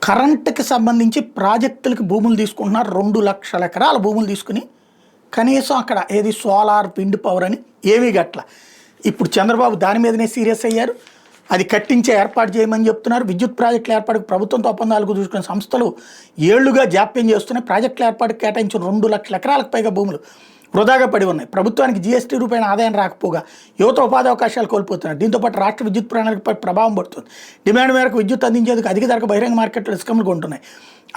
కరెంటుకి సంబంధించి ప్రాజెక్టులకి భూములు తీసుకుంటున్నారు. 2,00,000 ఎకరాల భూములు తీసుకుని కనీసం అక్కడ ఏది సోలార్ విండ్ పవర్ అని ఏమీ గట్ల. ఇప్పుడు చంద్రబాబు దాని మీదనే సీరియస్ అయ్యారు. అది కట్టించే ఏర్పాటు చేయమని చెప్తున్నారు. విద్యుత్ ప్రాజెక్టుల ఏర్పాటుకు ప్రభుత్వంతో ఒప్పందాలకు చూసుకునే సంస్థలు ఏళ్లుగా జాప్యం చేస్తున్నాయి. ప్రాజెక్టుల ఏర్పాటుకు కేటాయించిన 2,00,000 ఎకరాలకు పైగా భూములు వృధాగా పడి ఉన్నాయి. ప్రభుత్వానికి జీఎస్టీ రూపాయల ఆదాయం రాకపోగా యువత ఉపాధి అవకాశాలు కోల్పోతున్నారు. దీంతోపాటు రాష్ట్ర విద్యుత్ ప్రణాళికపై ప్రభావం పడుతుంది. డిమాండ్ మేరకు విద్యుత్ అందించేందుకు అధిక ధరకు బహిరంగ మార్కెట్లో ఇసుకలు కొంటున్నాయి.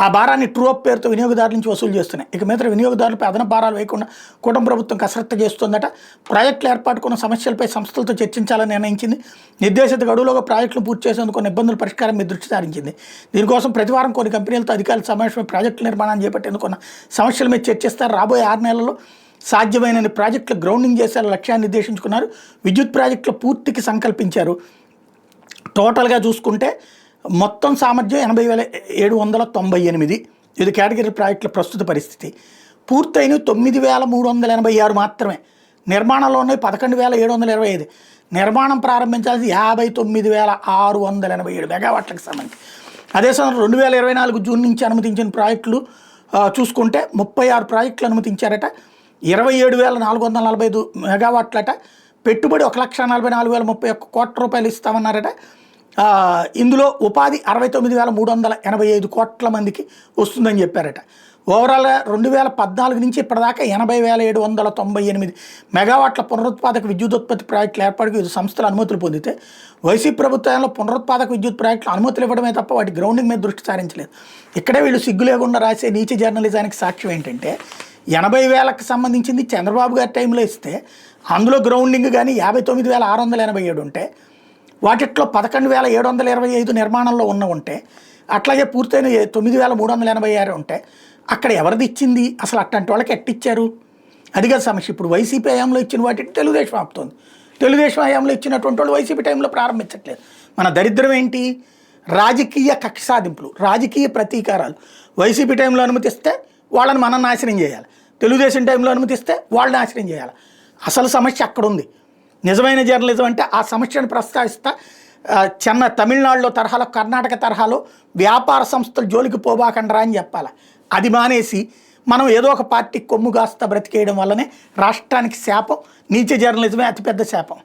ఆ భారాన్ని ట్రూ అప్ పేరుతో వినియోగదారుల నుంచి వసూలు చేస్తున్నాయి. ఇక మీద వినియోగదారులపై అదనపు భారాలు వేయకుండా కూటమి ప్రభుత్వం కసరత్తు చేస్తుందట. ప్రాజెక్టుల ఏర్పాటుకున్న సమస్యలపై సంస్థలతో చర్చించాలని నిర్ణయించింది. నిర్దేశిత గడువులోగా ప్రాజెక్టులు పూర్తి చేసేందుకు కొన్ని ఇబ్బందుల పరిష్కారం మీద దృష్టి సారించింది. దీనికోసం ప్రతివారం కొన్ని కంపెనీలతో అధికారుల సమావేశమై ప్రాజెక్టుల నిర్మాణాన్ని చేపట్టేందుకు ఉన్న సమస్యల మీద చర్చిస్తారు. రాబోయే 6 నెలల్లో సాధ్యమైన ప్రాజెక్టులు గ్రౌండింగ్ చేసే లక్ష్యాన్ని నిర్దేశించుకున్నారు. విద్యుత్ ప్రాజెక్టుల పూర్తికి సంకల్పించారు. టోటల్గా చూసుకుంటే మొత్తం సామర్థ్యం 80,798. ఇది కేటగిరీ ప్రాజెక్టుల ప్రస్తుత పరిస్థితి. పూర్తయిన 9,386 మాత్రమే. నిర్మాణంలో ఉన్నాయి 11,725. నిర్మాణం ప్రారంభించాల్సి 59,687 మెగావాట్లకు సంబంధించి. అదే సమయంలో 2024 జూన్ నుంచి అనుమతించిన ప్రాజెక్టులు చూసుకుంటే 36 ప్రాజెక్టులు అనుమతించారట. 27,445 మెగావాట్లట. పెట్టుబడి 1,44,031 కోట్ల రూపాయలు ఇస్తామన్నారట. ఇందులో ఉపాధి 69,385 కోట్ల మందికి వస్తుందని చెప్పారట. ఓవరాల్గా 2014 నుంచి ఇప్పటిదాకా 80,798 మెగావాట్ల పునరుత్పాదక విద్యుత్ ప్రాజెక్టుల ఏర్పాటుకు వివిధ సంస్థలు అనుమతులు పొందితే వైసీపీ ప్రభుత్వంలో పునరుత్పాదక విద్యుత్ ప్రాజెక్టులు అనుమతులు ఇవ్వడమే తప్ప వాటి గ్రౌండింగ్ మీద దృష్టి సారించలేదు. ఇక్కడే వీళ్ళు సిగ్గు లేకుండా రాసే నీచ జర్నలిజానికి సాక్ష్యం ఏంటంటే 80,000కి సంబంధించింది చంద్రబాబు గారి టైంలో ఇస్తే అందులో గ్రౌండింగ్ కానీ 59,687 ఉంటే వాటిట్లో 11,725 నిర్మాణంలో ఉంటే అట్లాగే పూర్తయిన 9,386 ఉంటే అక్కడ ఎవరిది ఇచ్చింది అసలు? అట్లాంటి వాళ్ళకి ఎట్టిచ్చారు? అదిగా సమస్య. ఇప్పుడు వైసీపీ హయాంలో ఇచ్చిన వాటిని తెలుగుదేశం ఆపుతోంది. తెలుగుదేశం హయాంలో ఇచ్చినటువంటి వాళ్ళు వైసీపీ టైంలో ప్రారంభించట్లేదు. మన దరిద్రం ఏంటి? రాజకీయ కక్ష సాధింపులు, రాజకీయ ప్రతీకారాలు. వైసీపీ టైంలో అనుమతిస్తే వాళ్ళని మనం నాశనం చేయాలి, తెలుగుదేశం టైంలో అనుమతిస్తే వాళ్ళని నాశనం చేయాలి. అసలు సమస్య అక్కడ ఉంది. నిజమైన జర్నలిజం అంటే ఆ సమస్యను ప్రస్తావిస్తా తమిళనాడులో తరహాలో కర్ణాటక తరహాలో వ్యాపార సంస్థలు జోలికి పోబాకండరా అని చెప్పాలి. అది మానేసి మనం ఏదో ఒక పార్టీ కొమ్ము కాస్తా బ్రతికేయడం వల్లనే రాష్ట్రానికి శాపం. నీచ జర్నలిజమే అతిపెద్ద శాపం.